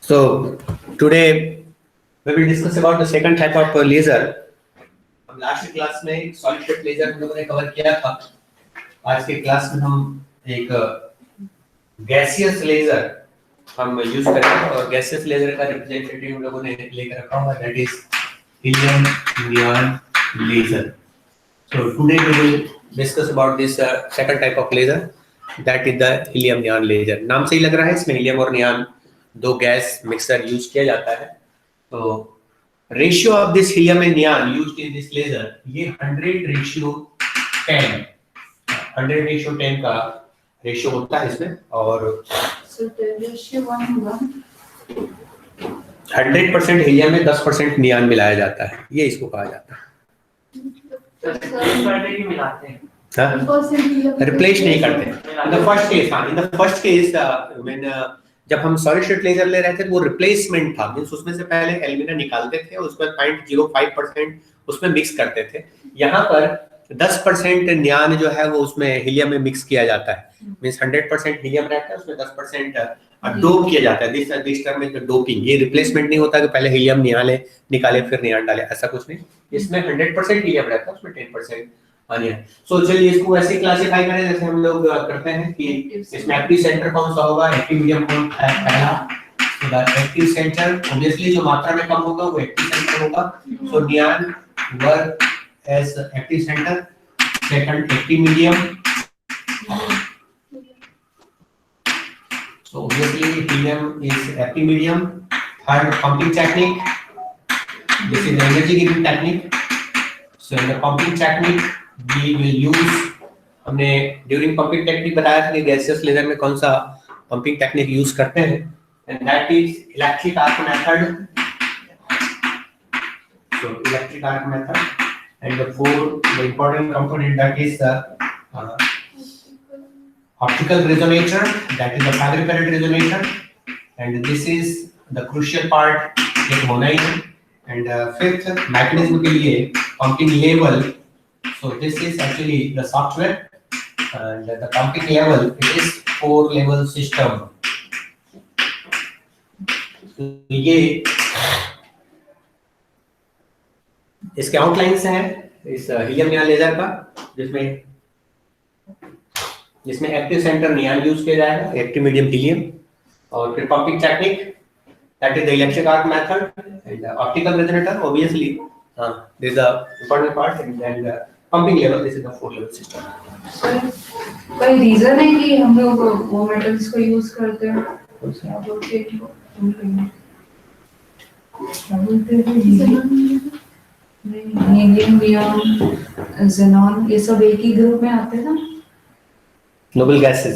So today we will discuss about the second type of laser. हम last class में solid state laser हम लोगों ने cover किया था. आज के क्लास में हम एक गैसियस लेजर हम यूज करेंगे और गैसियस लेजर का रिप्रेजेंटेटिव हम लोगों ने लेकर रखा हुआ that is helium neon laser. So today we will discuss about this second type of laser that is the helium neon laser. नाम से ही लग रहा है इसमें हीलियम और नियॉन दो गैस मिक्सर यूज किया जाता है. तो ratio of this helium and neon used in this laser ये 100:10 का रेशियो होता है इसमें और 100% हीलियम में 10% नियॉन मिलाया जाता है. ये इसको कहा जाता है. रिप्लेस नहीं करते. इन द फर्स्ट केस जब हम सॉलिड स्टेट लेजर ले रहे थे तो वो रिप्लेसमेंट था. मींस उसमें से पहले एल्यूमिना निकालते थे और उसमें 0.05% उसमें मिक्स करते थे. यहाँ पर 10% नियॉन जो है वो उसमें हीलियम में मिक्स किया जाता है. मींस 100% हीलियम रहता है उसमें 10% डोप किया जाता है. This term is doping. ये रिप्लेसमेंट नहीं होता कि पहले हीलियम निकाले फिर नियॉन डाले, ऐसा कुछ नहीं. इसमें 100% हीलियम रहता है उसमें 10% नियॉन. सो चलिए इसको ऐसे क्लासिफाई करें जैसे हम लोग करते हैं कि इसमें एक्टिव सेंटर कौन सा होगा. एक्टिव मीडियम कौन है पहला. So the active centre obviously जो मात्रा में कम होगा वो एक्टिव सेंटर होगा. So neon work as active centre. Second active medium. So obviously helium is active medium. Third, pumping technique. This is the energy giving technique. So in the pumping technique we will use, हमने during pumping technique बताया था कि gaseous laser में कौन सा pumping technique use करते हैं, and that is electric arc method. So electric arc method, and the important component that is the optical resonator, that is the fabricated resonator, and this is the crucial part एक होना ही है. And fifth mechanism के लिए pumping level. So this is actually the software, and the pumping level it is 4-level system. ये इसके outlines हैं इस helium neon laser का, जिसमें एक्टिव सेंटर नियॉन यूज किया जाएगा, एक्टिव मीडियम हीलियम, और फिर pumping technique that is the electric arc method, and optical resonator obviously this is the important part, and pumping level this is the 4-level system. कोई reason है कि हम लोग वो मेटल्स को यूज करते हैं? क्या बोलते हैं हीलियम नियॉन ज़ेनॉन ये सब एक ही ग्रुप में आते हैं ना. Noble gases.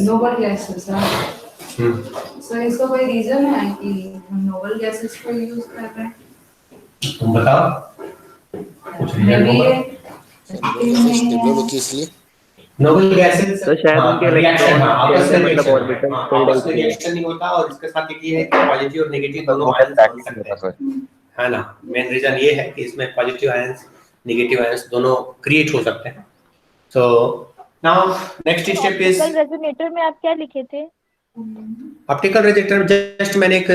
सो इसका कोई रीजन है कि हम नोबल गैसेस को यूज कर रहे हैं? तुम बताओ कुछ रीजन होगा. नोबल गैसेस तो शायद उनके इलेक्ट्रॉन आपस में मतलब ऑर्बिटल रिएक्शन नहीं होता, और इसके साथ एक ये है कि पॉजिटिव और नेगेटिव दोनों आयंस बन सकते हैं, है ना. मेन रीजन ये है कि इसमें पॉजिटिव आयंस नेगेटिव आयंस दोनों क्रिएट हो सकते हैं. सो Now next step is optical resonator में आप क्या लिखे थे? ऑप्टिकल रेजोनेटर जस्ट मैंने एक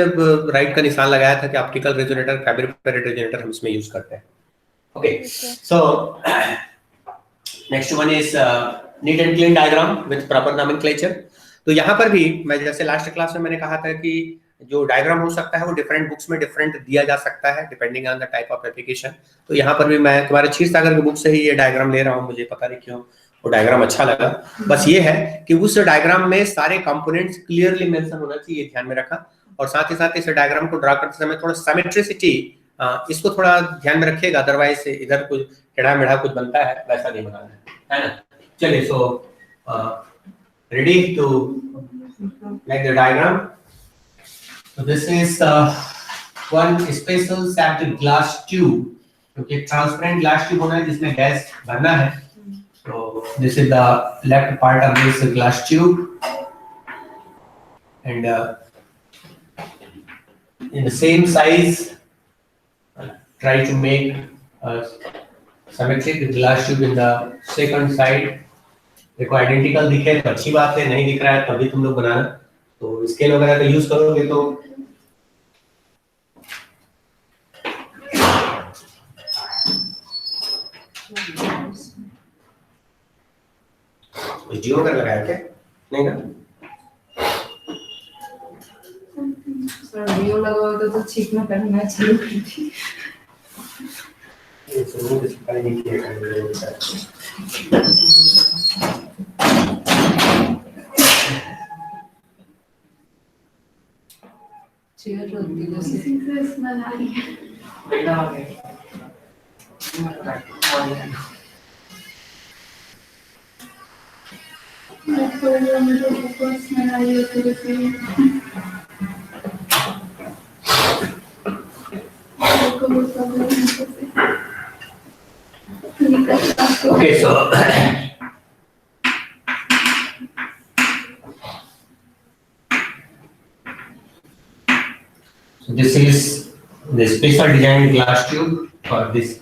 राइट का निशान लगाया था कि ऑप्टिकल रेजोनेटर फैब्रिकेटेड रेजोनेटर हम इसमें यूज करते हैं. Okay, so next one is neat and clean diagram with proper nomenclature. तो यहाँ पर भी मैं जैसे लास्ट क्लास में मैंने कहा था कि जो डायग्राम हो सकता है वो डिफरेंट बुक्स में डिफरेंट दिया जा सकता है depending on the type of application. तो यहाँ पर भी मैं तुम्हारे क्षीर सागर की बुक से ही ये डायग्राम ले रहा हूँ. मुझे पता नहीं क्यों वो डायग्राम अच्छा लगा. बस ये है कि उस डायग्राम में सारे कंपोनेंट्स क्लियरली मेंशन होना चाहिए, ध्यान में रखा. और साथ ही साथ इस डायग्राम को ड्रा करते समय थोड़ा सिमेट्रिसिटी इसको थोड़ा ध्यान में रखिएगा, अदरवाइज इधर कुछ टेढ़ा मेढ़ा कुछ बनता है वैसा नहीं बनाना है ना. चलिए, so ready to make the diagram. So this is one special shaped glass tube, क्योंकि ट्रांसपेरेंट ग्लास ट्यूब होना है जिसमें गैस भरना है. So this is the left part of this glass tube, and in the same size try to make a symmetric glass tube in the second side. देखो identical दिखे तो अच्छी बात है, नहीं दिख रहा है तभी तुम लोग बनाना. तो स्केल वगैरह का यूज करोगे तो जियो कर लगाया क्या? नहीं ना? सर जियो लगा होता तो ठीक ना करना चाहिए थी। ये सुनो किसी का नहीं किया है। चेयर रखती जैसे स्मेल आ रही है। बेटा आ गया। मुझे बहुत स्मेल आ रही होती जैसे Okay, so this is the special designed glass tube for this.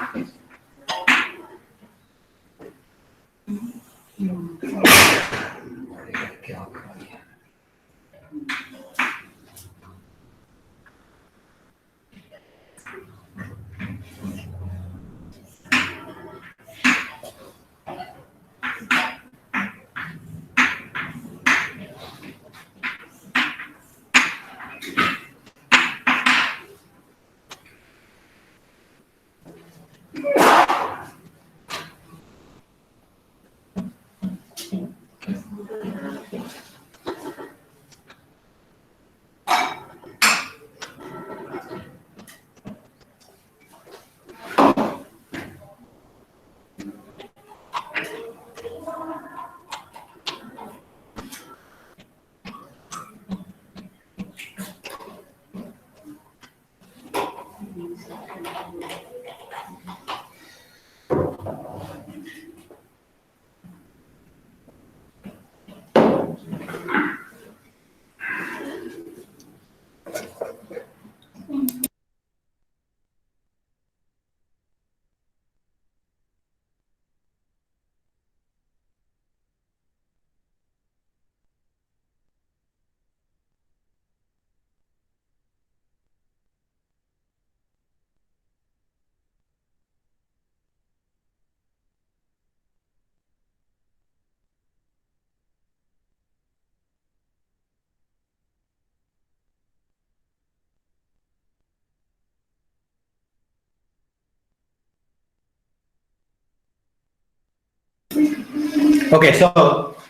Okay, so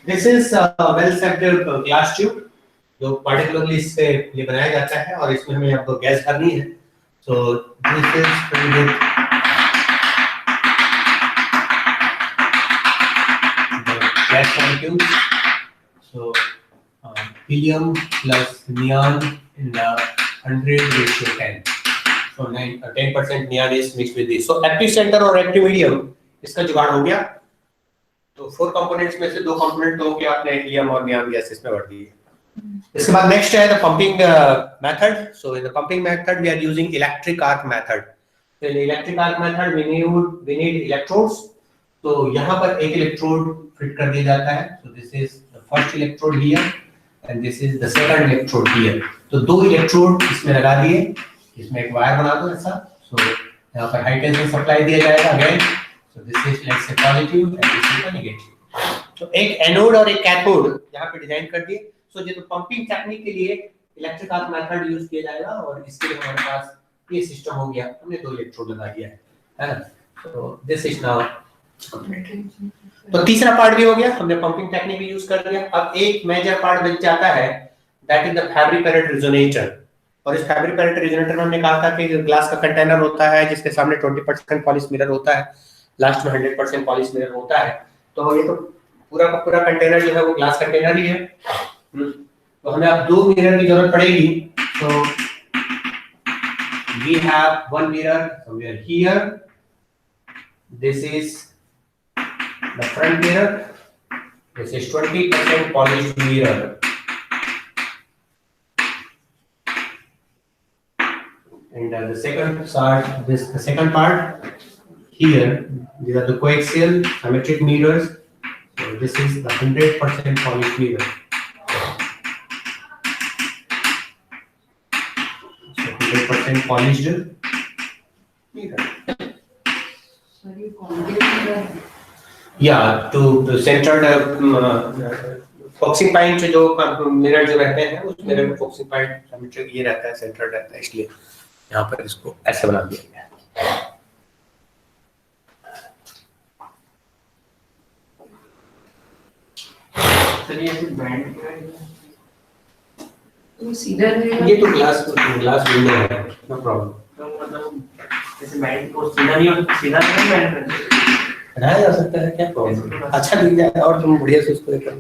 this is well-separated glass tube जो particularly इस पे ये बनाया जाता है और इसमें हमें आपको गैस भरनी है. So this is very good. The gas molecules. So helium plus neon in the 100:10. So 10% neon is mixed with this. So active center और active medium इसका जुगाड़ हो गया. तो 4 कंपोनेंट्स में से 2 कंपोनेंट तो क्या आपने हीलियम और नियॉन गैस इसमें भर दी है. इसके बाद नेक्स्ट है the pumping method. So in the pumping method we are using electric arc method. तो in electric arc method we need electrodes. तो यहाँ पर एक इलेक्ट्रोड फिट कर दिया जाता है. So this is the first electrode here and this is the second electrode here. तो 2 इलेक्ट्रोड इसमें लगा दिए. इसमें एक वायर बना दो ऐसा. सो यहाँ पर हाई टेंशन सप्लाई दिया जाएगा again. So this is let's say positive and this is negative. तो एक एनोड और एक कैथोड यहाँ पे डिजाइन कर दिए. सो ये तो पंपिंग टेक्निक के लिए इलेक्ट्रिक आर्क मेथड यूज किया जाएगा और इसके लिए हमारे पास ये सिस्टम हो गया. हमने 2 इलेक्ट्रोड लगा दिया है ना. तो दिस इज नाउ. तो तीसरा पार्ट भी हो गया. हमने पंपिंग टेक्निक भी यूज कर लिया. अब एक मेजर पार्ट बच जाता है that is the fabricated resonator. और इस फैब्रिकेटेड रेजोनेटर में हमने कहा था कि ग्लास का कंटेनर होता है जिसके सामने 20% पॉलिश मिरर होता है. लास्ट में 100% पॉलिश मिरर होता है. तो ये तो पूरा का पूरा कंटेनर जो है वो ग्लास कंटेनर ही है. तो हमें अब 2 मिरर की जरूरत पड़ेगी. तो we have one mirror somewhere here. This is the front mirror. This is 20% polished mirror. And the second part here, these are the coaxial symmetric mirrors. So this is the 100% polished mirror. So 100% polished mirror. Sorry, या to centred focusing point जो mirror जो रहते हैं उस mirror में focusing point ये रहता है, सेंटर्ड रहता है, इसलिए यहाँ पर इसको ऐसे बना दिया गया है। तो सीधा रहेगा। ये तो ग्लास विंडो है, नो प्रॉब्लम। तो मतलब जैसे बैंड को सीधा नहीं बैंड बनाया जा सकता है, क्या प्रॉब्लम? अच्छा दिख जाए और तुम बढ़िया से उसको करो।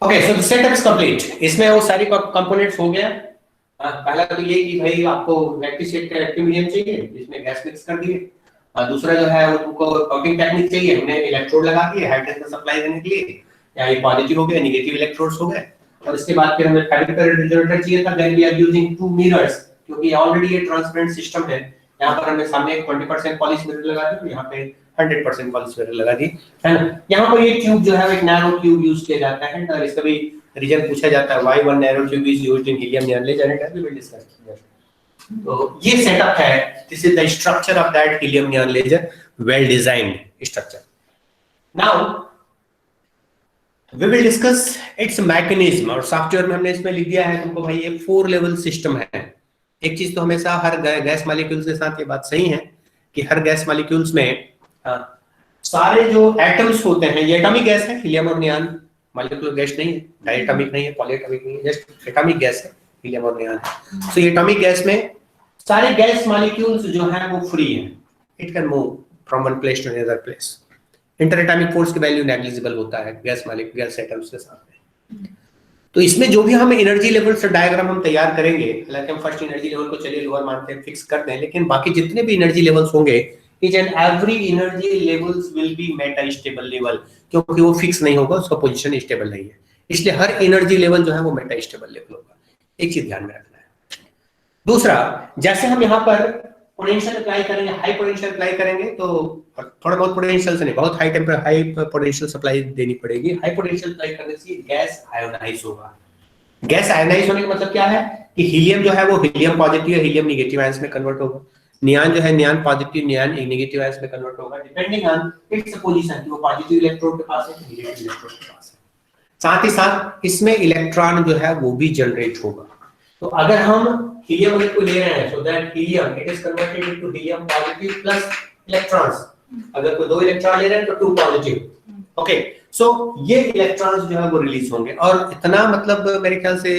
Okay, so the setup is complete. इसमें वो सारी कंपोनेंट्स हो गया। पहला तो ये कि भाई आपको रिएक्टिव मीडियम चाहिए, इसमें गैस मिक्स कर दिए। दूसरा जो है वो तुमको कॉटिंग टेक्निक चाहिए, हमने इलेक्ट्रोड लगा दिए हाई टेंशन सप्लाई देने के लिए, या ये पॉजिटिव हो गया, नेगेटिव इलेक्ट्रोड्स हो गए। और इसके बाद फिर हमें फैब्रिकेटेड रेजोनेटर चाहिए था, then we are using two mirrors, क्योंकि ऑलरेडी ये ट्रांसपेरेंट सिस्टम है। यहाँ पर हमने सामने 20% पॉलिश मिरर लगा दी, यहाँ पे 100% पॉलिश मिरर लगा दी, है ना। यहाँ पर ये ट्यूब जो है एक नैरो ट्यूब यूज किया जाता है, और इसका भी रीजन पूछा जाता है, why one narrow tube is used in helium neon laser, and we will discuss. तो ये सेटअप है, this is the structure of that helium neon laser, well designed structure. Now we will discuss its mechanism, और software में हमने इसमें लिख दिया है तुमको भाई ये 4 लेवल सिस्टम है। एक चीज तो हमेशा हर गैस मॉलिक्यूल्स के साथ ये बात सही है कि हर गैस मॉलिक्यूल्स में सारे जो एटम्स होते हैं, ये एटॉमिक गैस है, हीलियम और नियॉन मॉलिक्यूलर गैस नहीं है, डायटोमिक नहीं है, पॉलीएटॉमिक नहीं है, जस्ट एटॉमिक गैस है, हीलियम और नियॉन। सो ये एटॉमिक गैस में सारे गैस मॉलिक्यूल्स जो हैं वो फ्री हैं, it can move from one place to another place. Interatomic force की वैल्यू नेग्लिजिबल होता है गैस एटम्स के साथ में। तो इसमें जो भी हम एनर्जी लेवल से डायग्राम हम तैयार करेंगे, हालांकि हम फर्स्ट एनर्जी लेवल को चलिए लोअर मानते हैं, फिक्स कर दें, लेकिन बाकी जितने भी एनर्जी लेवल्स होंगे, each and every energy levels will be Meta stable level, क्योंकि वो फिक्स नहीं होगा, उसका पोजीशन स्टेबल नहीं है, इसलिए हर एनर्जी लेवल जो है वो मेटा स्टेबल लेवल होगा। एक चीज ध्यान में रखना है। दूसरा, जैसे हम यहाँ पर पोटेंशियल अप्लाई करेंगे, हाई पोटेंशियल अप्लाई करेंगे, तो थोड़ा बहुत पोटेंशियल से नहीं, बहुत हाई पोटेंशियल सप्लाई देनी पड़ेगी। हाई पोटेंशियल अप्लाई करने से गैस आयोनाइज होगा। गैस आयोनाइज होने का मतलब क्या है कि हीलियम जो है वो हीलियम पॉजिटिव या हीलियम नेगेटिव आयंस में कन्वर्ट होगा, नियॉन जो है neon positive neon negative ions में कन्वर्ट होगा, डिपेंडिंग ऑन इट्स पोजीशन, कि वो पॉजिटिव इलेक्ट्रोड के पास है, नेगेटिव इलेक्ट्रोड के पास है। साथ ही साथ इसमें इलेक्ट्रॉन जो है वो भी जनरेट होगा। तो अगर हम हीलियम को ले रहे हैं, so that helium it is converted into helium positive plus electrons. अगर कोई 2 इलेक्ट्रॉन ले रहे हैं तो 2 पॉजिटिव। ओके, सो ये इलेक्ट्रॉन्स जो है वो रिलीज होंगे। और इतना मतलब मेरे ख्याल से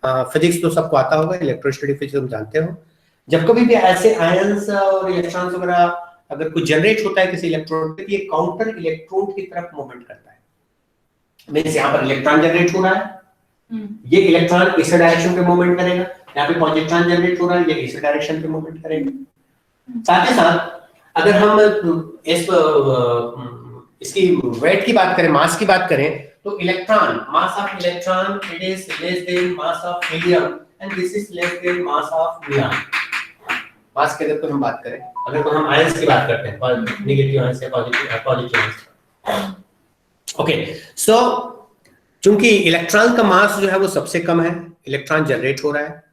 फिजिक्स तो सबको आता होगा, इलेक्ट्रोस्टैटिक फिजिक्स तुम जानते हो, जब कभी भी ऐसे आयंस और इलेक्ट्रॉन्स वगैरह अगर कुछ जनरेट होता है किसी इलेक्ट्रोड पे, ये काउंटर इलेक्ट्रोड की तरफ मूवमेंट करता है। मींस यहाँ पर इलेक्ट्रॉन जनरेट हो रहा है, ये इलेक्ट्रॉन इस डायरेक्शन पे मूवमेंट करेगा, यहाँ पे पॉजिट्रॉन जनरेट हो रहा है, ये इस डायरेक्शन पे मूवमेंट करेगा। साथ ही साथ अगर हम इसकी वेट की बात करें, मास की बात करें, तो electron, mass of electron it is less than mass of helium and this is less than mass of neon. Mass के अगर हम बात करें, अगर तो हम आयंस की बात करते हैं, नेगेटिव आयंस या पॉजिटिव आयंस। ओके, सो चूंकि इलेक्ट्रॉन का मास जो है वो सबसे कम है, इलेक्ट्रॉन जनरेट हो रहा है,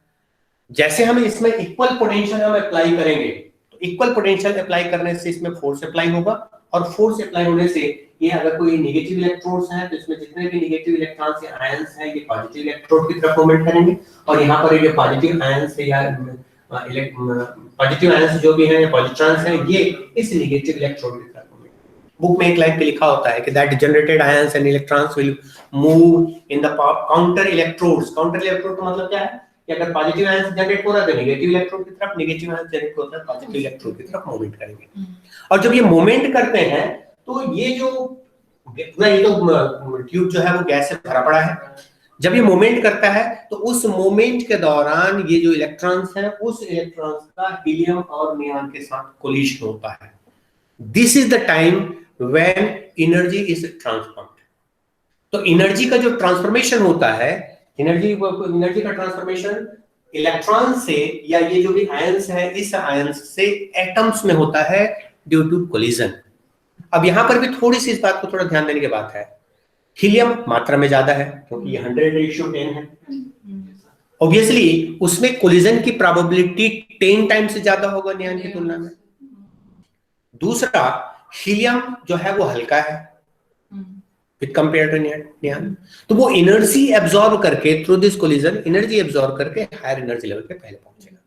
जैसे हम इसमें इक्वल पोटेंशियल हम अप्लाई करेंगे, तो इक्वल पोटेंशियल अप्लाई करने से इसमें फोर्स अप्लाई होगा, और फोर्स अप्लाई होने से ये अगर कोई नेगेटिव इलेक्ट्रोड्स हैं तो इसमें जितने भी नेगेटिव इलेक्ट्रॉन्स या आयंस हैं ये पॉजिटिव इलेक्ट्रोड की तरफ मूवमेंट करेंगे, और यहाँ पर ये पॉजिटिव आयंस या पॉजिटिव आयंस जो भी हैं या पॉजिट्रॉन्स हैं, ये इस नेगेटिव इलेक्ट्रोड की तरफ मूवमेंट। बुक में एक लाइन पे लिखा होता है कि that generated ions and electrons will move in the counter electrodes. Counter electrode का मतलब क्या है कि अगर पॉजिटिव आयंस जनरेट हो रहा है तो नेगेटिव इलेक्ट्रोड की तरफ, नेगेटिव आयंस जनरेट होता है पॉजिटिव इलेक्ट्रोड की तरफ मूवमेंट करेंगे। और जब ये मूवमेंट करते हैं तो ये जो ट्यूब जो है वो गैस से भरा पड़ा है, जब ये मूवमेंट करता है तो उस मूवमेंट के दौरान ये जो इलेक्ट्रॉन्स हैं उस इलेक्ट्रॉन्स का हीलियम और नियॉन के साथ कोलिशन होता है। This is the time when energy is transferred. तो एनर्जी का जो ट्रांसफॉर्मेशन होता है, एनर्जी का ट्रांसफॉर्मेशन इलेक्ट्रॉन से या ये जो भी आयंस है इस आयंस से एटम्स में होता है ड्यू टू कोलिजन। अब यहां पर भी थोड़ी सी इस बात को थोड़ा ध्यान देने की बात है हीलियम मात्रा में ज्यादा है क्योंकि ये 100:10 है। ऑब्वियसली उसमें कोलिजन की प्रोबेबिलिटी 10 टाइम से ज्यादा होगा नियान की तुलना में। दूसरा, हीलियम जो है वो हल्का है विद कंपेयर टू नियान, तो वो एनर्जी एब्जॉर्ब करके through this collision energy absorb करके हायर एनर्जी लेवल पे पहले पहुंचेगा।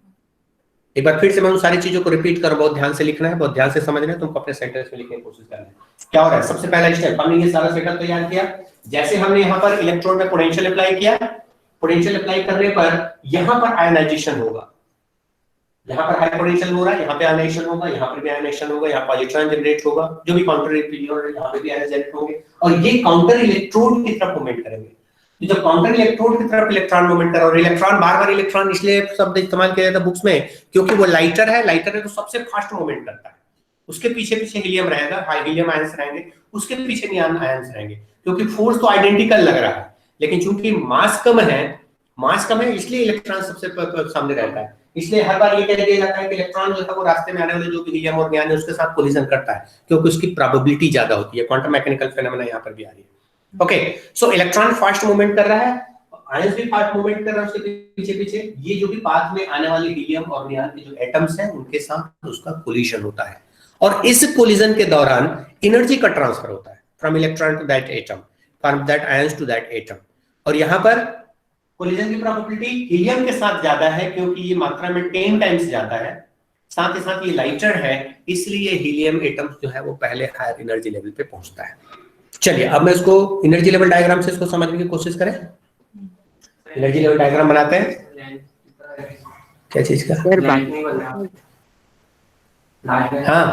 एक बार फिर से मैं उन सारी चीजों को रिपीट कर, बहुत ध्यान से लिखना है, बहुत ध्यान से समझना है, तुमको अपने सेंटेंस में लिखने की कोशिश करना है। क्या हो रहा है? सबसे पहला स्टेप, हमने ये सारा सेटअप तैयार किया। जैसे हमने यहाँ पर इलेक्ट्रोड में पोटेंशियल अप्लाई किया, पोटेंशियल अप्लाई करने पर यहाँ पर आयनाइजेशन होगा, यहाँ पर हाई पोटेंशियल हो रहा है, यहाँ पे आयनाइजेशन होगा, यहाँ पर भी आयनाइजेशन होगा, यहाँ पॉजिट्रॉन जनरेट होगा, जो भी काउंटर इलेक्ट्रॉन यहाँ पे भी आयन जनरेट होंगे और ये काउंटर इलेक्ट्रोड की तरफ मूवमेंट करेंगे। तो जब काउंटर इलेक्ट्रोड की तरफ इलेक्ट्रॉन मूवमेंट कर, और इलेक्ट्रॉन बार-बार इलेक्ट्रॉन इसलिए शब्द इस्तेमाल किया जाता है बुक्स में क्योंकि वो लाइटर है तो सबसे फास्ट मूवमेंट करता है। उसके पीछे पीछे हीलियम रहेगा, हाई हीलियम आयंस रहेंगे, उसके पीछे नियान आयंस रहेंगे, क्योंकि फोर्स तो आइडेंटिकल लग रहा है लेकिन चूंकि मास कम है इसलिए इलेक्ट्रॉन सबसे सामने रहता है। इसलिए हर बार ये कह दिया जाता है कि इलेक्ट्रॉन जो है वो रास्ते में आने वाले जो भी हीलियम और नियान है उसके साथ कोलिजन करता है क्योंकि उसकी प्रोबेबिलिटी ज्यादा होती है। क्वांटम मैकेनिकल फेनोमेना यहाँ पर भी आ रही है। ओके, सो इलेक्ट्रॉन फास्ट मूवमेंट कर रहा है, आयंस भी फास्ट मूवमेंट कर रहा है उसके पीछे पीछे। ये जो भी पाथ में आने वाले हीलियम और नियान के जो एटम्स हैं उनके साथ उसका कोलिजन होता है और इस कोलिजन के दौरान एनर्जी का ट्रांसफर होता है from electron to that atom, from that ions to that atom. और यहाँ पर कोलिजन की प्रोबेबिलिटी हीलियम के साथ ज्यादा है क्योंकि ये मात्रा में 10 टाइम्स ज्यादा है, साथ ही साथ ये लाइटर है, इसलिए हीलियम एटम जो है वो पहले हायर एनर्जी लेवल पे पहुंचता है। चलिए अब मैं इसको एनर्जी लेवल डायग्राम से इसको समझने की कोशिश करें। एनर्जी लेवल डायग्राम बनाते हैं। क्या चीज का? हाँ,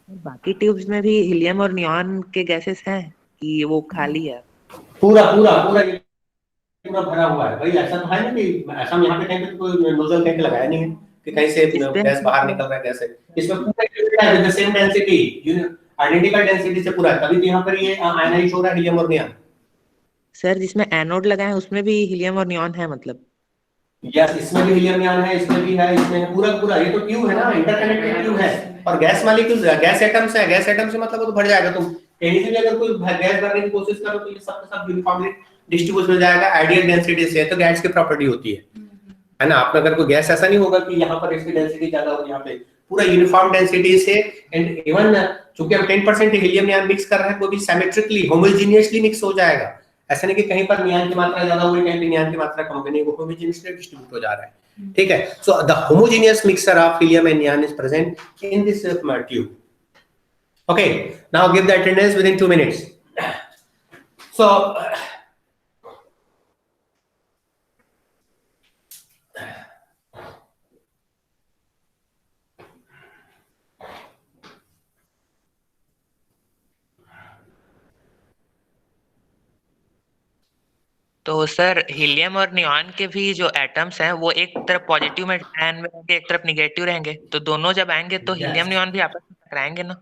बाकी ट्यूब्स में भी हीलियम और नियॉन के गैसेस हैं कि वो खाली है? पूरा भरा हुआ है भाई। ऐसा तो है ना कि ऐसा यहाँ पे कहीं पे कोई नोजल कहीं पे लगाया नहीं है कि कहीं से गैस बाहर निकल रहा है कैसे। इसमें पूरा है with the same density, identical density से पूरा है, तभी तो यहाँ पर ये आयनाइज हो रहा है हीलियम और नियॉन। सर जिसमें एनोड लगा है उसमें भी हीलियम और नियॉन है मतलब? यस, इसमें भी हीलियम नियॉन है, इसमें भी है, इसमें पूरा ये तो ट्यूब है ना, इंटरकनेक्टेड ट्यूब है। और गैस मॉलिक्यूल्स, गैस एटम्स है, गैस एटम से मतलब वो तो भर जाएगा। तुम कहीं से भी अगर कोई गैस भरने की कोशिश करो तो ये सब यूनिफॉर्मली डिस्ट्रीब्यूट हो जाएगा आइडियल डेंसिटी से। तो गैस की प्रॉपर्टी होती है ना। आप अगर कोई गैस ऐसा नहीं होगा कि यहाँ पर इसकी डेंसिटी ज्यादा होगी, यहाँ पे पूरा यूनिफॉर्म डेंसिटी से। एंड इवन चूंकि हम 10% हीलियम नियॉन मिक्स कर रहे हैं वो भी सिमेट्रिकली होमोजेनियसली मिक्स हो जाएगा। ऐसा नहीं कि कहीं पर नियॉन की मात्रा ज्यादा होगी कहीं पे नियॉन की मात्रा कम होगी, नहीं, वो होमोजेनियसली डिस्ट्रीब्यूट हो जा रहा है। ठीक है, so the homogeneous mixture of helium and neon is present in this tube. Okay, now give the attendance with in 2 minutes। सो तो सर हीलियम और नियॉन के भी जो एटम्स हैं वो एक तरफ पॉजिटिव में आयन में रहेंगे, एक तरफ निगेटिव रहेंगे, तो दोनों जब आएंगे तो हीलियम नियॉन भी आपस में टकराएंगे ना?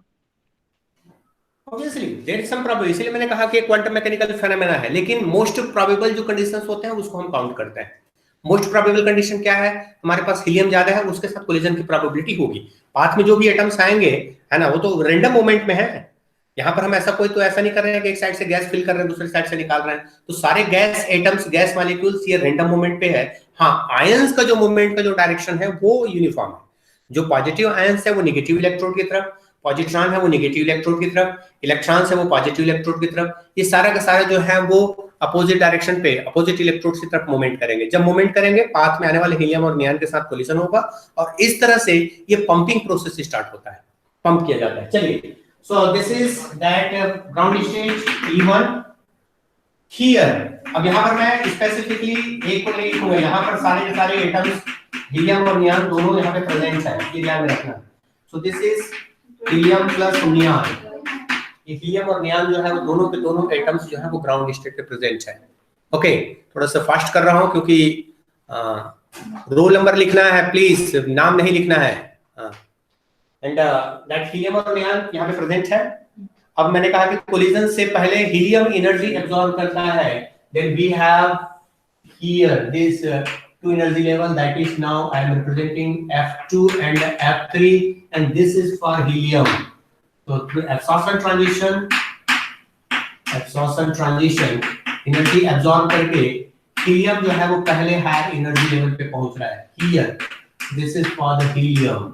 Obviously there is some probability, इसलिए मैंने कहा कि क्वांटम मैकेनिकल फेनोमेना है, लेकिन मोस्ट प्रोबेबल जो कंडीशंस होते हैं उसको हम काउंट करते हैं। मोस्ट प्रोबेबल कंडीशन क्या है? हमारे पास हीलियम ज्यादा है, उसके साथ कोलिजन की प्रोबेबिलिटी होगी। पाथ में जो भी एटम्स आएंगे है ना, वो तो रैंडम मोमेंट में है। यहाँ पर हम ऐसा नहीं कर रहे हैं कि एक साइड से गैस फिल कर रहे हैं दूसरी साइड से निकाल रहे हैं। तो सारे गैस एटम्स, गैस मॉलिक्यूल्स ये रैंडम मूवमेंट पे है। हाँ, आयंस का जो मूवमेंट का जो डायरेक्शन है वो यूनिफॉर्म है। जो पॉजिटिव आयंस है वो नेगेटिव इलेक्ट्रोड की तरफ, पॉजिट्रॉन है वो नेगेटिव इलेक्ट्रोड की तरफ, इलेक्ट्रॉन्स है वो पॉजिटिव इलेक्ट्रोड की तरफ। ये सारा का सारा जो है वो अपोजिट डायरेक्शन पे अपोजिट इलेक्ट्रोड की तरफ मूवमेंट करेंगे। जब मूवमेंट करेंगे पाथ में आने वाले हीलियम और नियॉन के साथ कोलिजन होगा और इस तरह से ये पंपिंग प्रोसेस स्टार्ट होता है, पंप किया जाता है। चलिए, so this is that ground stage E1 here। अब यहाँ पर मैं स्पेसिफिकली एक को नहीं लिखूंगा, यहाँ पर सारे के सारे एटम्स हीलियम और नियॉन दोनों यहाँ पे प्रेजेंट है, ये ध्यान में रखना। so this is helium plus neon. ये हीलियम और नियॉन जो है वो दोनों के दोनों एटम्स जो है वो ग्राउंड स्टेट पे प्रेजेंट है। ओके, थोड़ा सा फास्ट कर रहा हूँ क्योंकि रोल नंबर लिखना है, प्लीज नाम नहीं लिखना है। एंड दैट हीलियम और नियॉन यहाँ पे प्रेजेंट है। अब मैंने कहा कि कोलिजन से पहले हीलियम एनर्जी एब्जॉर्ब करता है, then we have here this two energy level, that is now I am representing F2 and F3 and this is for helium. So through absorption transition absorption transition, energy absorb करके helium जो है वो पहले higher energy level पे पहुंच रहा है। Here this is for the helium.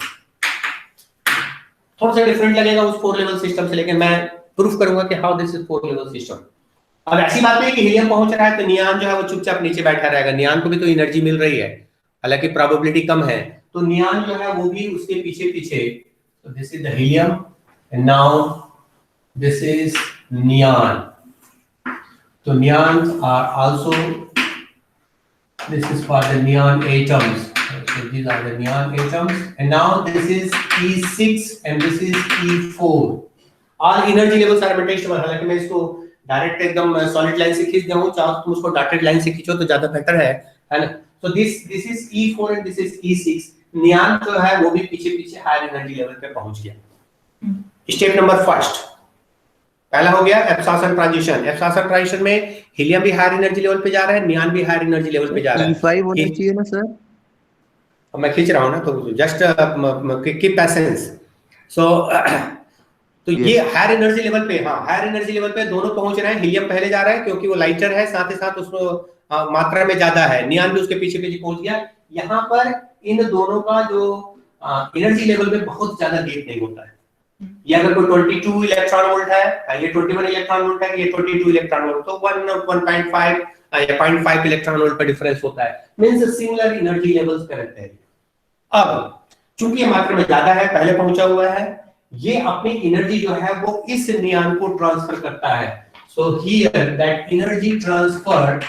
थोड़ा सा डिफरेंट लगेगा उस 4 लेवल सिस्टम से, लेकिन मैं प्रूफ करूंगा कि how this is 4 level system. अब ऐसी बात नहीं है कि हीलियम पहुंच रहा है तो नियान जो है वो चुपचाप नीचे बैठा रहेगा, नियान को भी तो एनर्जी मिल रही है, हालांकि प्रोबेबिलिटी कम है, तो नियान जो है वो भी उसके पीछे पीछे। तो this is the helium and now this is neon. तो neon are also, this is for the neon atoms, so these are the neon atoms, and now this is E6 and this is E4. all energy levels are maintainable। हालांकि मैं इसको direct एकदम solid line से खींच दिया हूं, चाहो तुम उसको डॉटेड लाइन से खींचो तो ज्यादा बेटर है ना। so this is E4 and this is E6। नियान जो है वो भी पीछे पीछे हायर एनर्जी लेवल पे पहुंच गया। स्टेप नंबर फर्स्ट पहला हो गया एब्जॉर्प्शन ट्रांजिशन। एब्जॉर्प्शन ट्रांजिशन में हीलियम भी हायर एनर्जी लेवल पे जा रहा है, नियान भी हायर एनर्जी लेवल पे जा रहा है। E5 होना चाहिए ना सर? अब मैं खींच रहा हूं ना, तो जस्ट कीप पेशेंस। सो तो ये हायर एनर्जी लेवल पे, हाँ हायर एनर्जी लेवल पे दोनों पहुंच रहे हैं। हीलियम पहले जा रहा है क्योंकि वो लाइटर है, साथ ही साथ उसको मात्रा में ज्यादा है, नियान भी उसके पीछे पीछे पहुंच गया। यहाँ पर इन दोनों का जो एनर्जी लेवल में बहुत ज्यादा गैप नहीं होता है। ये अगर कोई 22 इलेक्ट्रॉन वोल्ट है, ये 21 इलेक्ट्रॉन वोल्ट है, ये 22 इलेक्ट्रॉन वोल्ट, तो 1.5 या 0.5 इलेक्ट्रॉन वोल्ट का डिफरेंस होता है, मींस सिमिलर एनर्जी लेवल्स पे रहते हैं। अब चूंकि ये मात्रा में ज्यादा है, पहले पहुंचा हुआ है, ये अपनी एनर्जी जो है वो इस नियान को ट्रांसफर करता है। So here that energy transferred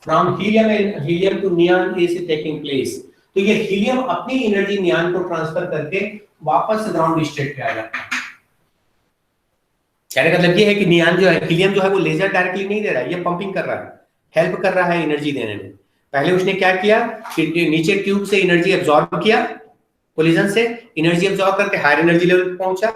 from helium to neon is taking place. तो ये हीलियम अपनी एनर्जी नियान को ट्रांसफर करके वापस ग्राउंड स्टेट पे आ जाता है। कहने का मतलब ये है कि नियान जो है, हीलियम जो है वो लेजर डायरेक्टली नहीं दे रहा है, ये पंपिंग कर रहा है, हेल्प कर रहा है एनर्जी देने में। पहले उसने क्या किया कि नीचे ट्यूब से एनर्जी एब्जॉर्ब किया, कोलिजन से एनर्जी एब्जॉर्ब करके हायर एनर्जी लेवल पे पहुंचा,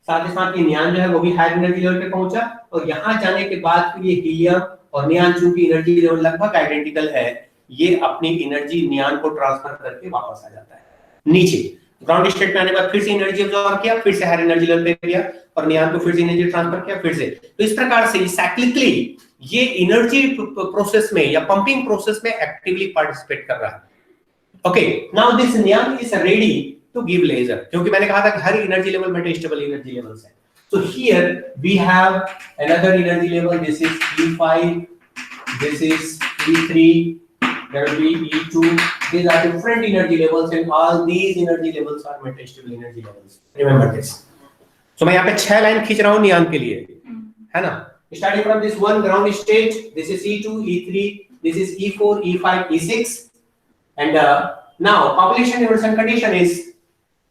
साथ ही साथ ये नियान जो है वो भी हायर एनर्जी लेवल पे पहुंचा, और यहां जाने के बाद फिर ये हीलियम और नियान चूंकि एनर्जी लेवल लगभग आइडेंटिकल है, ये अपनी एनर्जी नियान को ट्रांसफर करके वापस आ जाता है नीचे। ग्राउंड स्टेट में आने के बाद फिर से एनर्जी एब्जॉर्ब किया, फिर से हायर एनर्जी लेवल पे गया और नियान को फिर से एनर्जी ट्रांसफर किया फिर से। तो इस प्रकार से साइक्लिकली ये एनर्जी प्रोसेस में या पंपिंग प्रोसेस में एक्टिवली पार्टिसिपेट कर रहा है। Okay, now this neon is ready to give laser, क्योंकि मैंने कहा था कि हर एनर्जी लेवल में स्टेबल एनर्जी लेवल्स है। So here we have another energy level, this is E5, this is E3, there will be E2. These are different energy levels and all these energy levels are metastable energy levels. Remember this. So मैं यहाँ पे 6 line खींच रहा हूँ नियान के लिए, है ना? Starting from this one ground state, this is E2, E3, this is E4, E5, E6, and now population inversion condition is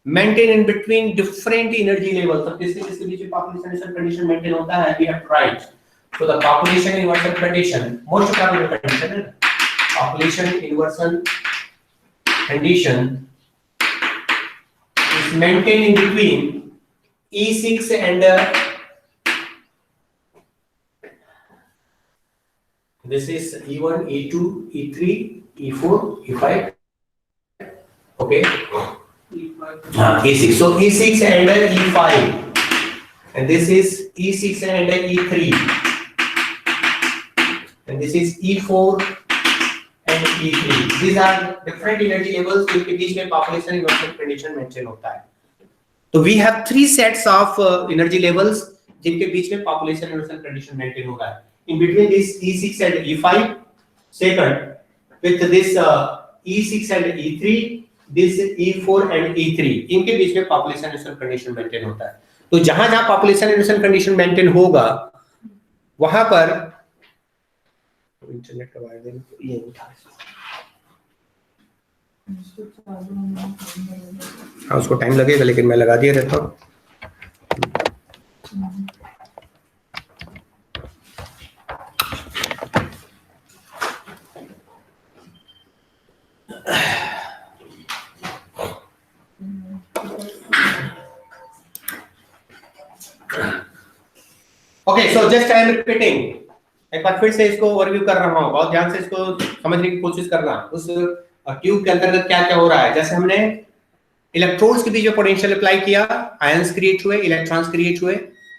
maintained in between different energy levels. So किसके बीच में population inversion condition maintain होता है? We have to write. So the population inversion condition, most probable condition है, population inversion condition is maintained in between E6 and this is E1, E2, E3, E4, E5. Okay. E6. So E6 and E5, and this is E6 and E3, and this is E4 and E3. These are different energy levels जिनके बीच में population inversion condition maintain होता है। तो we have 3 sets of energy levels जिनके बीच में population inversion condition maintain होगा। In between this E6 and E5, second with this E6 and E3, this E4 and E3, इनके बीच में population inversion condition maintain होता है। तो जहां-जहां population inversion condition maintain होगा, वहां पर इंटरनेट का वायरल ये उठा, हाँ उसको टाइम लगेगा लेकिन मैं लगा दिया रहता हूँ। Okay, so just I am repeating, एक बार फिर से इसको ओवरव्यू कर रहा हूँ, बहुत ध्यान से इसको समझने की कोशिश करना। उस ट्यूब के अंतर्गत क्या क्या हो रहा है, जैसे हमने इलेक्ट्रोड्स के बीच में पोटेंशियल अप्लाई किया, आयंस क्रिएट हुए, इलेक्ट्रॉन्स क्रिएट हुए,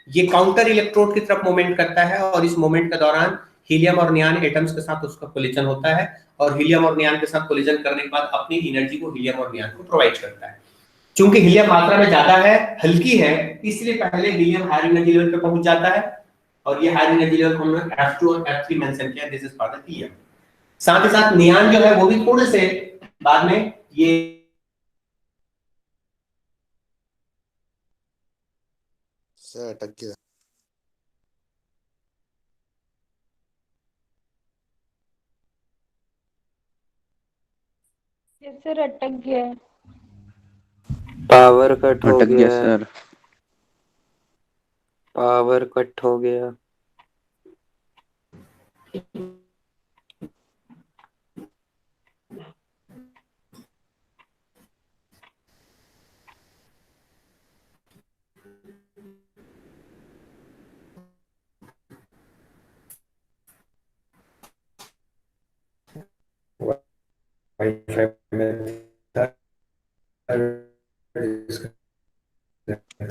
ये काउंटर इलेक्ट्रोड की तरफ मूवमेंट करता है और इस मूवमेंट के दौरान हीलियम और नियॉन एटम्स के साथ उसका कोलिजन होता है और हीलियम और नियॉन के साथ कोलिजन करने के बाद अपनी एनर्जी को हीलियम और नियॉन को प्रोवाइड करता है। चूंकि हीलियम मात्रा में ज्यादा है, हल्की है, इसलिए पहले हीलियम हायर एनर्जी लेवल पे पहुंच जाता है और ये हायर एनर्जी लेवल को हमने F2 और F3 मेंशन किया, this is for the helium. साथ ही साथ नियॉन जो है वो भी थोड़े से बाद में ये सर अटक गया। ये सर अटक गया है। पावर कट हो अटक गया गया है। सर। पावर कट हो गया।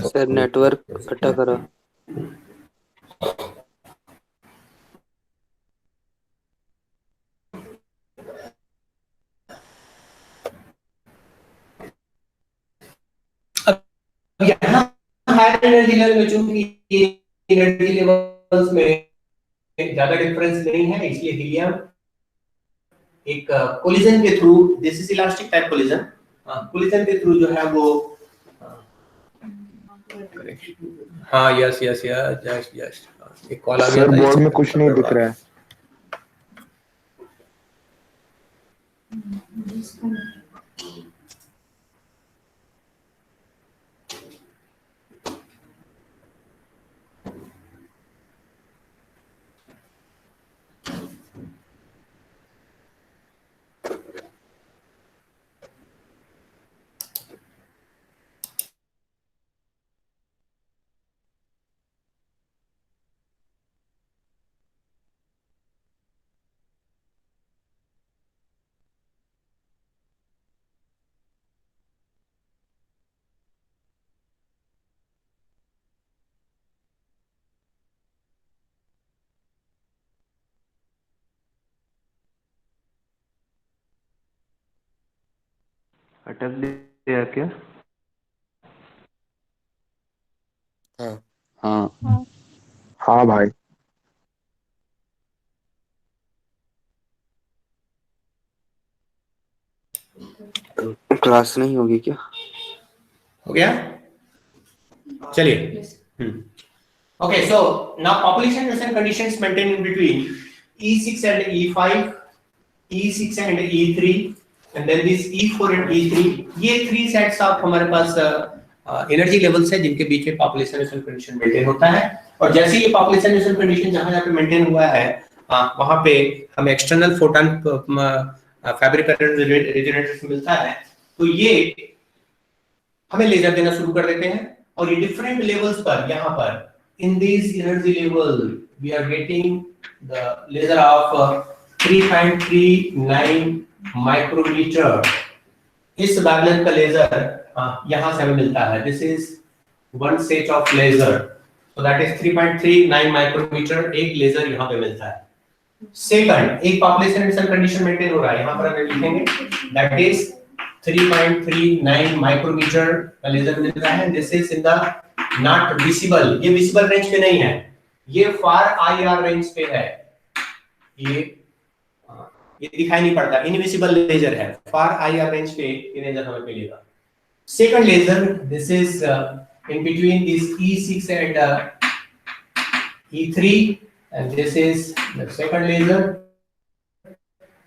सर नेटवर्क अटक रहा। यहाँ हायर एनर्जी लेवल में चूंकि एनर्जी लेवल्स में ज्यादा डिफरेंस नहीं है, इसलिए हीलियम एक कोलिजन के through, this is elastic type collision, collision के थ्रू जो है वो हाँ yes yes yes just just एक कॉल आ गया सर था, बोर्ड में कुछ नहीं दिख रहा है। अटक गया क्या? हाँ हाँ हाँ भाई। क्लास नहीं होगी क्या? हो गया? चलिए। Okay, so now population relation conditions maintained in between E6 and E5, E6 and E3, and then this E4 and E3. ये 3 sets of हमारे पास एनर्जी लेवल्स है जिनके बीच में पॉपुलेशन रिलेशन कंडीशन मेंटेन होता है, और जैसे ये पॉपुलेशन रिलेशन कंडीशन जहां पे मेंटेन हुआ है वहां पे हमें एक्सटर्नल फोटॉन फैब्रिकेटेड रेजोनेटर्स मिलता है, तो ये हमें लेजर देना शुरू कर देते हैं, और ये डिफरेंट लेवल्स पर यहाँ पर in this energy level we are getting the laser of 3.39 micrometer. इस wavelength का लेजर यहाँ से हमें मिलता है, this is one set of laser, so that is 3.39 micrometer, एक लेजर यहाँ पे मिलता है। सेकंड, एक पॉपुलेशन रिलेशन कंडीशन मेंटेन हो रहा है, यहाँ पर हमें लिखेंगे that is 3.39 माइक्रोमीटर का लेजर मिल रहा है, this is in the not visible, ये विजिबल रेंज पे नहीं है, ये फार आईआर रेंज पे है, ये दिखाई नहीं पड़ता, इनविजिबल लेजर है, फार आईआर रेंज पे ये लेजर हमें मिलेगा। Second laser, this is in between this E6 and E3, and this is the second laser,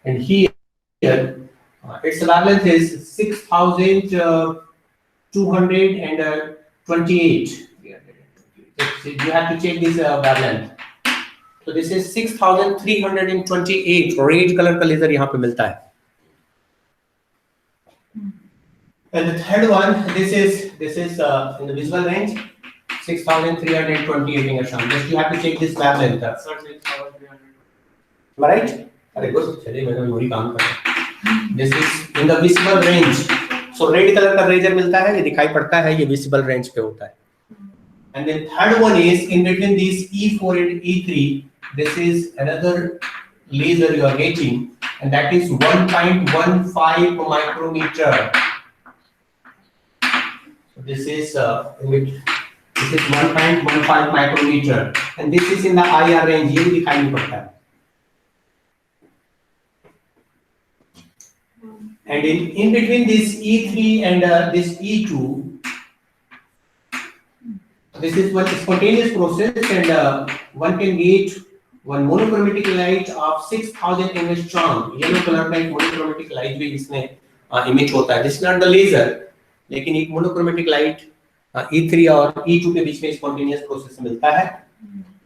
and here its wavelength is 6,228. You have to check this wavelength. So this is 6,328 red colour का laser यहाँ पे मिलता है। And the third one, this is in the visual range 6,328 ingstrom. Just you have to check this wavelength. Right? अरे बस चलिए, मैंने वही काम कर रहा हूँ। This is in the visible range so red colour का लेजर मिलता है, ये दिखाई पड़ता है, ये विजिबल रेंज पे होता है। And then third one is in between this E4 and E3, this is another laser you are getting and that is 1.15 micrometer. So this is 1.15 micrometer and this is in the IR range, ये भी दिखाई नहीं पड़ता है। And in between this E3 and this E2, this is one spontaneous process and one can get one monochromatic light of 6000 angstrom, yellow colour का एक monochromatic light भी इसमें इमिट होता है, जिसमें अंडर लेजर, लेकिन एक monochromatic light E3 और E2 के बीच में स्पॉन्टेनियस प्रोसेस मिलता है।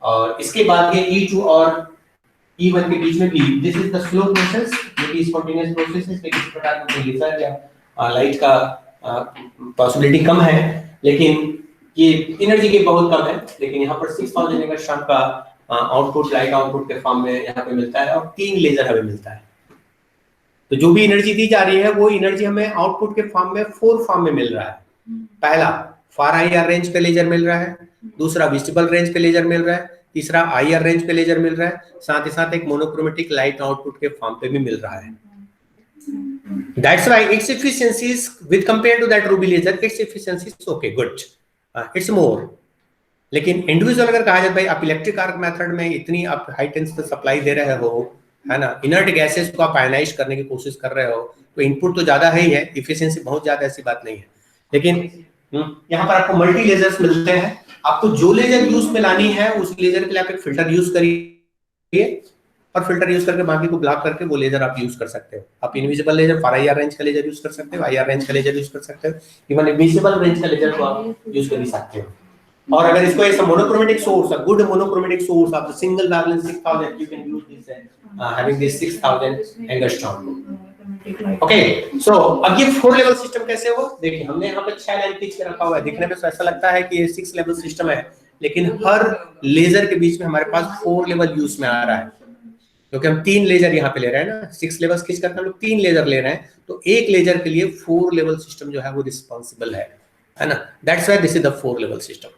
और इसके बाद ये E2 और E1 के बीच में भी this is the slow process, ये भी स्पॉन्टेनियस प्रोसेस है, किसी प्रकार का लेजर या लाइट का पॉसिबिलिटी कम है, लेकिन ये एनर्जी की बहुत कम है, लेकिन यहाँ पर 6000 एंगस्ट्रॉम का आउटपुट लाइट आउटपुट के फॉर्म में यहाँ पे मिलता है और 3 लेजर हमें मिलता है। तो जो भी एनर्जी दी जा रही है वो एनर्जी हमें आउटपुट के फॉर्म में 4 फॉर्म में मिल रहा है। पहला फार IR रेंज पे लेजर मिल रहा है, दूसरा विजिबल रेंज पे लेजर मिल रहा है, तीसरा IR रेंज पे लेजर मिल रहा है, साथ ही साथ एक मोनोक्रोमेटिक लाइट आउटपुट के फॉर्म पे भी मिल रहा है। That's why its efficiency is with compared to that ruby laser, its efficiency is okay, good, it's more। लेकिन इंडिविजुअल अगर कहा जाए भाई आप इलेक्ट्रिक आर्क मेथड में इतनी आप हाई टेंसिटी सप्लाई दे रहे हो, है ना, इनर्ट गैसेस को आप आयनाइज करने की कोशिश कर रहे हो, तो इनपुट तो ज्यादा है ही है, इफिशिएंसी बहुत ज्यादा, ऐसी बात नहीं है। लेकिन यहाँ पर आपको मल्टी लेजर्स मिलते हैं, आपको जो लेजर यूज में लानी है उस लेजर के लिए आप एक फिल्टर यूज करिए और फिल्टर यूज करके बाकी को ब्लॉक करके वो लेजर आप यूज कर सकते हो। आप इनविजिबल लेजर फार IR रेंज का लेजर यूज कर सकते हो, IR रेंज का लेजर यूज कर सकते हो, इवन विजिबल रेंज का लेजर को आप यूज कर भी सकते हो। और अगर इसको ऐसा monochromatic source, a good monochromatic source of the single wavelength 6000, you can use this having this 6000 angstrom. Okay, so अब ये 4 लेवल सिस्टम कैसे हुआ? देखिए हमने यहाँ पे 6 लाइन खींच के रखा हुआ है, दिखने में तो ऐसा लगता है कि ये 6 लेवल सिस्टम है, लेकिन हर लेजर के बीच में हमारे पास 4 लेवल यूज में आ रहा है, क्योंकि हम 3 लेजर यहाँ पे ले रहे हैं ना, 6 लेवल्स खींच करके हम लोग 3 लेजर ले रहे हैं, तो एक लेजर के लिए 4 लेवल सिस्टम जो है वो रिस्पॉन्सिबल है ना। That's why this is the 4 level system.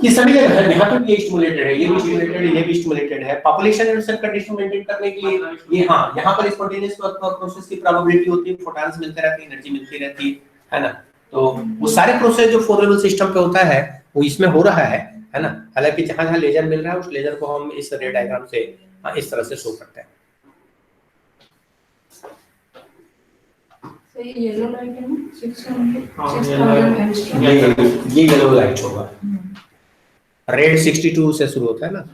ये सभी जगह है, यहाँ पे ये स्टिमुलेटेड है, ये भी स्टिमुलेटेड है, ये भी स्टिमुलेटेड है। पॉपुलेशन एंड कंडीशन मेंटेन करने के लिए ये हाँ, यहाँ पर स्पॉन्टेनियस प्रोसेस की प्रोबेबिलिटी होती है, फोटॉन्स मिलते रहते हैं, एनर्जी मिलती रहती है ना। तो वो सारे प्रोसेस जो 4 लेवल सिस्टम पे होता है वो इसमें हो रहा है ना। हालांकि जहाँ जहाँ लेजर मिल रहा है उस लेजर को हम इस रे डायग्राम से इस तरह से शो करते हैं। ये येलो लाइट है ना, 6000 एंगस्ट्रॉम, ये येलो लाइट होगा, रेड 62 से शुरू होता है ना।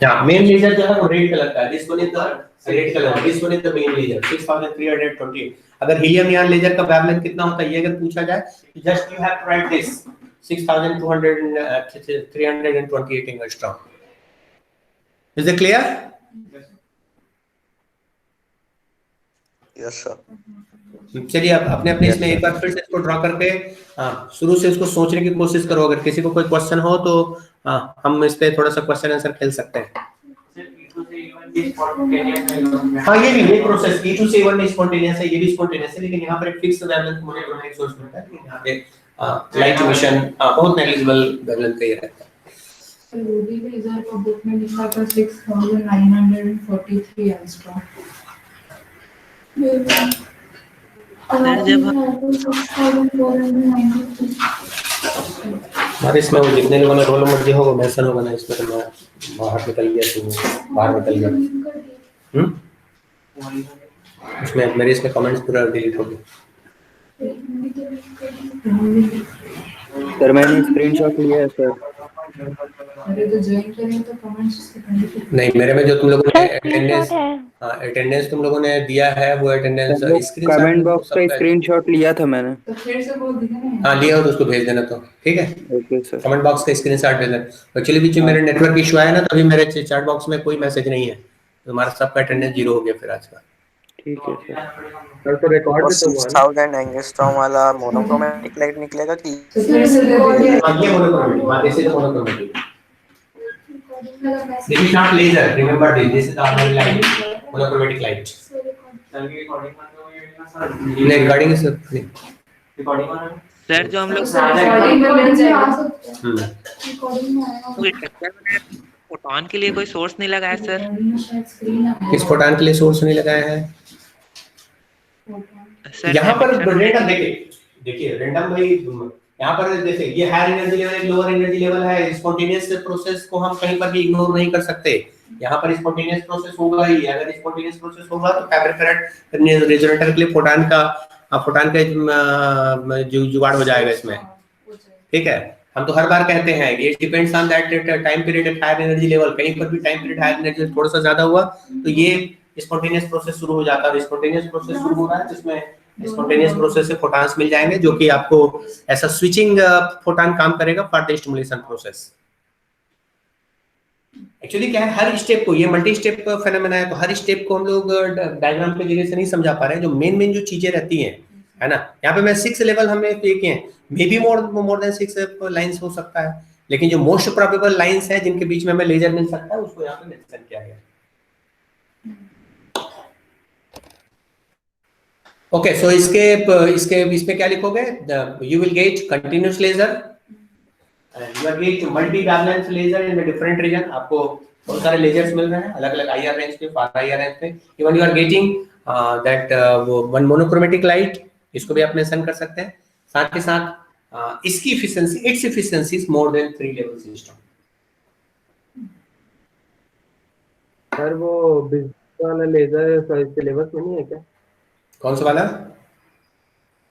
हाँ, मेन लेजर जो है वो रेड कलर का है, this one is the red colour, this one is the main laser 6320। अगर हीलियम नियॉन लेजर का वेवलेंथ कितना होता है ये अगर पूछा जाए, just you have to write this 6200 angstrom. Is it clear? Yes sir. चलिए आप अपने अपने इसमें एक बार फिर से इसको ड्रॉ करके शुरू से इसको सोचने की कोशिश करो। अगर किसी को कोई क्वेश्चन हो तो हम इस पे थोड़ा सा क्वेश्चन आंसर खेल सकते हैं। हाँ, ये प्रोसेस E2 से E1 में स्पॉन्टेनियस है, ये भी स्पॉन्टेनियस है, लेकिन यहाँ पर एक फिक्स वेवलेंथ मोनोक्रोमेटिक सोर्स मिलता है, यहाँ पे लाइट इमिशन बहुत नेग्लिजिबल वेवलेंथ का ये रहता है। रूबी लेजर का बुक में लिखा था 6943 एंगस्ट्रॉम। हमारे इसमें वो जितने लोगों ने रोल नंबर दिया होगा मेंशन होगा ना, इसमें तो मैं बाहर निकल गया, तो बाहर निकल गया। इसमें मेरे इसमें कमेंट्स पूरा डिलीट हो गए। सर मैंने स्क्रीनशॉट लिया है सर। अरे तो ज्वाइन करें तो कमेंट्स से पहले नहीं, मेरे में जो तुम लोगों ने स्क्रीनशॉट है। अटेंडेंस तुम लोगों ने दिया है वो अटेंडेंस स्क्रीनशॉट कमेंट बॉक्स पे स्क्रीनशॉट लिया था मैंने। तो फिर से बोल दिया ना। हाँ, लिया हो तो उसको भेज देना, तो ठीक है। Okay sir. कमेंट बॉक्स का स्क्रीनशॉट भेज देना। एक्चुअली बीच में मेरे नेटवर्क इशू आया ना, तो अभी मेरे चैट बॉक्स में कोई मैसेज नहीं है, तो हमारा सबका अटेंडेंस 0 हो गया फिर आज का। ठीक है सर। कल तो रिकॉर्ड भी तो हुआ ना। 6000 एंगस्ट्रॉम वाला मोनोक्रोमेटिक लाइट निकलेगा कि तो फिर से बोल दिया। ये मोनोक्रोमेटिक, हाँ, this is monochromatic, this is not laser, remember this is ordinary light. Monochromatic light. Sir की रिकॉर्डिंग बंद हो गई है सर। नहीं, रिकॉर्डिंग से नहीं। रिकॉर्डिंग बंद है। सर जो हम लोग रिकॉर्डिंग में मिल जाएगा। फोटोन के लिए कोई सोर्स नहीं लगाया सर? किस फोटोन के लिए सोर्स नहीं लगाया है? सर यहाँ पर emission रेंडम देखिए रेंडम भाई, यहाँ पर जैसे ये हायर एनर्जी लेवल एक लोअर एनर्जी लेवल है, स्पॉन्टेनियस प्रोसेस को हम कहीं पर भी इग्नोर नहीं कर सकते। यहाँ पर स्पॉन्टेनियस प्रोसेस होगा ही, अगर स्पॉन्टेनियस प्रोसेस होगा तो फेब्रिक रेजोनेटर के लिए फोटोन का जो जुगाड़ हो जाएगा इसमें, ठीक है। हम तो हर बार कहते हैं ये depends on that time period at higher energy level. कहीं पर भी टाइम पीरियड हायर एनर्जी थोड़ा सा ज्यादा हुआ तो ये स्पॉन्टेनियस प्रोसेस शुरू हो जाता है। स्पॉन्टेनियस प्रोसेस शुरू हो रहा है जिसमें स्पॉन्टेनियस प्रोसेस से फोटॉन्स मिल जाएंगे, जो कि आपको ऐसा स्विचिंग फोटॉन काम करेगा for the stimulation process. Actually क्या है, हर स्टेप को, ये मल्टी स्टेप फेनोमेना है, तो हर स्टेप को हम लोग डायग्राम के जरिए से नहीं समझा पा रहे हैं। जो मेन जो चीजें रहती हैं, है ना, यहाँ पे मैं 6 लेवल हमने पे किए हैं, may be more than 6 lines हो सकता है, लेकिन जो मोस्ट प्रोबेबल लाइंस है जिनके बीच में हमें लेजर मिल सकता है उसको यहाँ पे मेंशन किया गया है। ओके, सो इस पे क्या लिखोगे? You will get continuous laser, you are get multi wavelength laser in the different region. आपको बहुत सारे लेजर्स मिल रहे हैं अलग अलग आईआर रेंज पे, फार आईआर रेंज पे। Even you are getting that one monochromatic light, इसको भी आप मेंशन कर सकते हैं। साथ ही साथ इसकी efficiency, its efficiency is more than 3 level system. Sir वो बिजली वाला लेजर सिलेबस में नहीं है क्या? कौन सा वाला?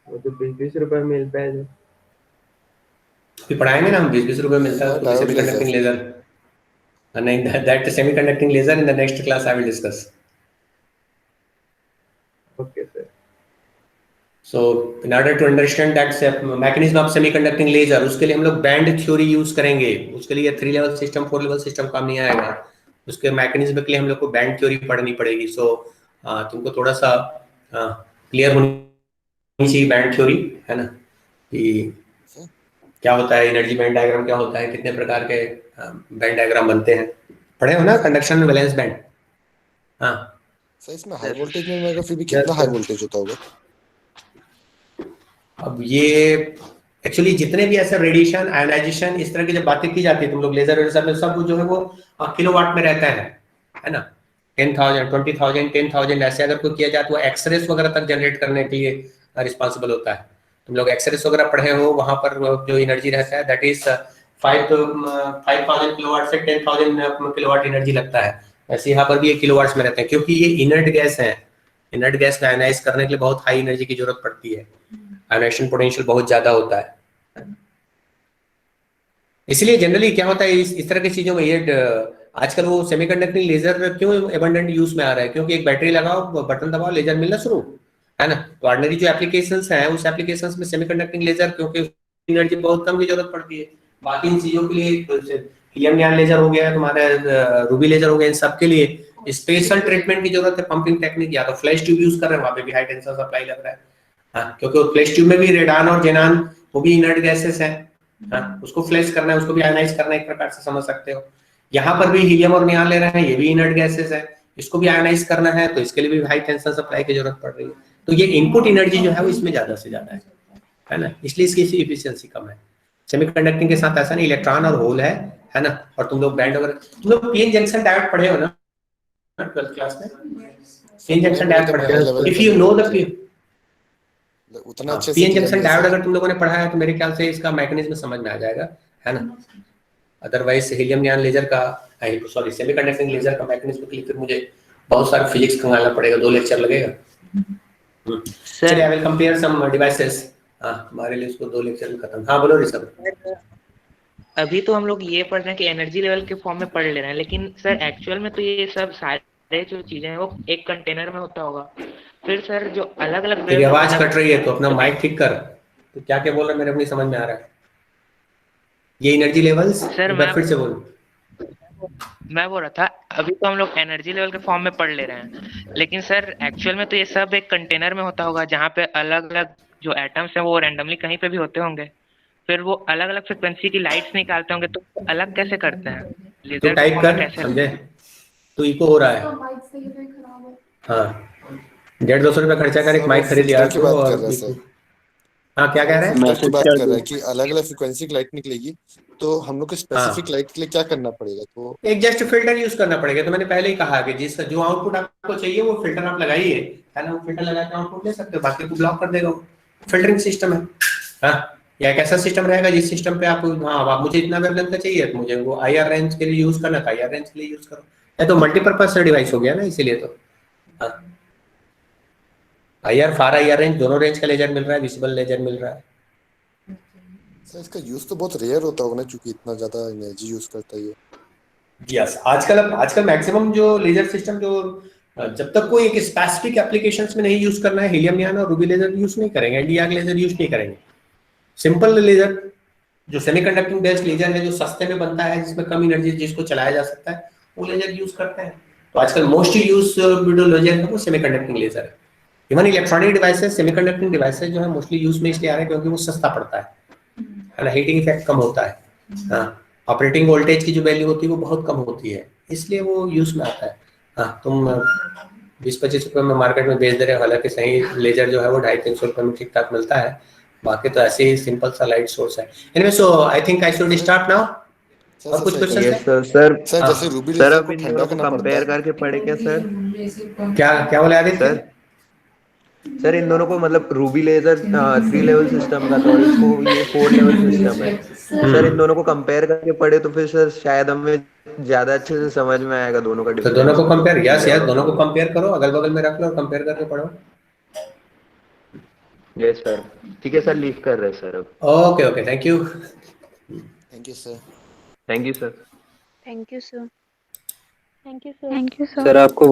वो जो 20-20 रुपए में मिलता है जो अभी पढ़ाएंगे ना हम, 20-20 रुपए मिलता है उसको, सेमीकंडक्टिंग लेजर। नहीं, that semiconducting laser in the next class I will discuss. Okay sir. So in order to understand that mechanism of semiconducting laser, उसके लिए हम लोग बैंड थ्योरी यूज करेंगे। उसके लिए 3 लेवल सिस्टम 4 लेवल सिस्टम काम नहीं आएगा, उसके मैकेनिज्म के लिए हम लोग को बैंड थ्योरी पढ़नी पड़ेगी। सो तुमको थोड़ा सा क्लियर होनी चाहिए बैंड थ्योरी, है ना, कि क्या होता है एनर्जी बैंड डायग्राम, क्या होता है, कितने प्रकार के बैंड डायग्राम बनते हैं। पढ़े हो ना कंडक्शन में वैलेंस बैंड? हाँ सर इसमें हाई वोल्टेज में मेगा फिर भी कितना हाई वोल्टेज होता होगा? अब ये एक्चुअली जितने भी ऐसे रेडिएशन, आयोनाइजेशन, इस तरह की जब बातें की जाती है, तुम लोग लेजर वेजर में सब जो है वो किलोवाट में रहता है ना। 10,000, 20,000, 10,000 ऐसे अगर कोई किया जाए तो एक्सरेस वगैरह तक जनरेट करने के लिए रिस्पॉन्सिबल होता है। तुम लोग एक्सरेस वगैरह पढ़े हो, वहां पर जो एनर्जी रहता है दैट इज 5,000 किलोवाट से 10,000 किलोवाट एनर्जी लगता है। वैसे यहाँ पर भी ये किलोवाट्स में रहते हैं, क्योंकि ये इनर्ट गैस है। इनर्ट गैस को आयोनाइज करने के लिए बहुत हाई एनर्जी की जरूरत पड़ती है, आयोनाइजेशन पोटेंशियल बहुत ज्यादा होता है। इसलिए जनरली क्या होता है इस तरह की चीजों में, ये आजकल वो सेमीकंडक्टिंग लेजर क्यों एबंडेंट यूज में आ रहा है, क्योंकि एक बैटरी लगाओ, बटन दबाओ, लेजर मिलना शुरू, है ना। तो ऑर्डिनरी जो एप्लीकेशंस हैं उस एप्लीकेशंस में सेमीकंडक्टिंग लेजर, क्योंकि एनर्जी बहुत कम की जरूरत पड़ती है। बाकी इन चीजों के लिए हीलियम नियॉन लेजर हो गया, तुम्हारा रूबी लेजर हो गया, इन सब के लिए स्पेशल ट्रीटमेंट की जरूरत है। पंपिंग टेक्निक, या तो फ्लैश ट्यूब यूज कर रहे हैं, वहां पे भी हाई टेंशन सप्लाई लग रहा है, हाँ, क्योंकि फ्लैश ट्यूब में भी रेडान और जेनान वो भी इनर्ट गैसेस हैं, हाँ, उसको फ्लैश करना है, उसको भी आयनाइज करना है, एक प्रकार से समझ सकते हो। यहाँ पर भी हीलियम और नियॉन ले रहे हैं, ये भी इनर्ट गैसेस है, इसको भी आयनाइज करना है, तो इसके लिए भी हाई टेंशन सप्लाई की जरूरत पड़ रही है। तो ये इनपुट एनर्जी जो है वो इसमें ज्यादा से ज्यादा है ना, इसलिए इसकी एफिशिएंसी कम है। सेमीकंडक्टिंग के साथ ऐसा नहीं, इलेक्ट्रॉन और होल है ना। और तुम लोग बैंड वगैरह, तुम लोग पीएन जंक्शन डायोड पढ़े हो ना 12th क्लास में? पीएन जंक्शन डायोड पढ़े हो, इफ यू नो द उतना अच्छे से पीएन जंक्शन डायोड अगर तुम लोगों ने पढ़ा है तो मेरे ख्याल से इसका मैकेनिज्म समझ में आ जाएगा, है ना। अदरवाइज हीलियम नियॉन लेजर का, सॉरी सेमीकंडक्टिंग लेजर का मैकेनिज्म के लिए फिर मुझे बहुत सारा फिजिक्स खंगालना पड़ेगा, 2 लेक्चर लगेगा। Sir I will compare some devices, हां हमारे लिए इसको 2 लेक्चर में खत्म। हां बोलो ऋषभ। अभी तो हम लोग ये पढ़ रहे हैं कि एनर्जी लेवल के फॉर्म में पढ़ ले रहे हैं, लेकिन सर एक्चुअल में तो ये सब सारे जो चीजें हैं वो एक कंटेनर में होता होगा। फिर सर जो अलग अलग तेरी आवाज कट रही है तो अपना माइक ठीक कर। तो क्या क्या बोल रहा है मेरे अपनी समझ में आ रहा है। ये एनर्जी लेवल्स सर मैं फिर से बोलूं, मैं बोल रहा था अभी तो हम लोग एनर्जी लेवल के फॉर्म में पढ़ ले रहे हैं, लेकिन सर एक्चुअल में तो ये सब एक कंटेनर में होता होगा जहाँ पे अलग अलग जो एटम्स हैं वो रैंडमली कहीं पे भी होते होंगे। फिर वो अलग अलग फ्रिक्वेंसी की लाइट्स निकालते होंगे, तो अलग कैसे करते हैं? तो टाइप कर, समझे? तो इको हो रहा है। हाँ 150-200 रुपये खर्चा कर एक सर, माइक वो खरीद लिया फिल्टर की तो बात और कर रहा है सर। हाँ क्या कह रहे हैं? फिल्टर की मैसेज बात कर कर दो। रहा है कि अलग अलग फ्रिक्वेंसी की लाइट निकलेगी, तो हम लोग को स्पेसिफिक हाँ लाइट के लिए क्या करना पड़ेगा? तो एक जस्ट फिल्टर यूज करना पड़ेगा। तो मैंने पहले ही कहा कि जिस जो आउटपुट आपको चाहिए वो फिल्टर आप लगाइए, है ना, वो फिल्टर लगा के आउटपुट ले सकते हो, बाकी को ब्लॉक कर देगा वो। फिल्टरिंग सिस्टम है। हाँ या एक ऐसा सिस्टम रहेगा जिस सिस्टम पे आप, हाँ आप मुझे इतना वेवलेंथ का चाहिए तो मुझे वो IR रेंज के लिए यूज करना था, IR रेंज के लिए यूज करो। ये तो मल्टीपर्पज डिवाइस हो गया ना, इसीलिए तो हाँ IR फार IR रेंज दोनों रेंज का लेजर मिल रहा है, विजिबल लेजर मिल रहा है। सर इसका यूज तो बहुत रेयर होता होगा ना, क्योंकि इतना ज्यादा एनर्जी यूज करता है ये। यस आजकल मैक्सिमम जो लेजर सिस्टम जो जब तक कोई एक स्पेसिफिक एप्लीकेशंस में नहीं यूज करना है, हीलियम नियॉन और रूबी लेजर यूज नहीं करेंगे, ND आर्क लेजर यूज नहीं करेंगे। सिंपल लेजर जो सेमीकंडक्टिंग बेस्ड लेजर है, जो सस्ते में बनता है, जिसमें कम एनर्जी जिसको चलाया जा सकता है, वो लेजर यूज करते हैं। तो आजकल मोस्ट यूज लेजर है वो सेमीकंडक्टिंग लेजर है। Even electronic devices, semiconducting devices जो है मोस्टली यूज में इसलिए आ रहे हैं क्योंकि वो सस्ता पड़ता है ना, हीटिंग इफेक्ट कम होता है, हाँ ऑपरेटिंग वोल्टेज की जो वैल्यू होती है वो बहुत कम होती है, इसलिए वो यूज में आता है। हाँ तुम 20-25 रुपए में मार्केट में बेच दे रहे हो, हालांकि सही लेजर जो है वो 250-300 रुपए में ठीक ठाक मिलता है। बाकी तो ऐसे ही सिंपल सा लाइट सोर्स है। Anyway so I think I should start now. और कुछ question yes sir. Sir sir जैसे रूबी सर लेजर अब को इन ठंडा दोनों को करना पड़ता कंपेयर है। करके पढ़े क्या सर? क्या बोले आदित्य? सर इन दोनों को मतलब रूबी लेजर 3 लेवल सिस्टम का था और इसको ये 4 लेवल सिस्टम है। सर इन दोनों को कंपेयर करके पढ़े तो फिर सर शायद हमें ज्यादा अच्छे से समझ में आएगा दोनों का तो डिफरेंस। दोनों को कंपेयर, यस दोनों को कंपेयर करो, अगल बगल में रख लो और कंपेयर करके पढ़ो। Yes sir. ठीक है सर, लीव कर रहे हैं सर अब। Okay thank you. Thank you sir. Thank you sir. Thank you sir. Thank you sir. Sir आपको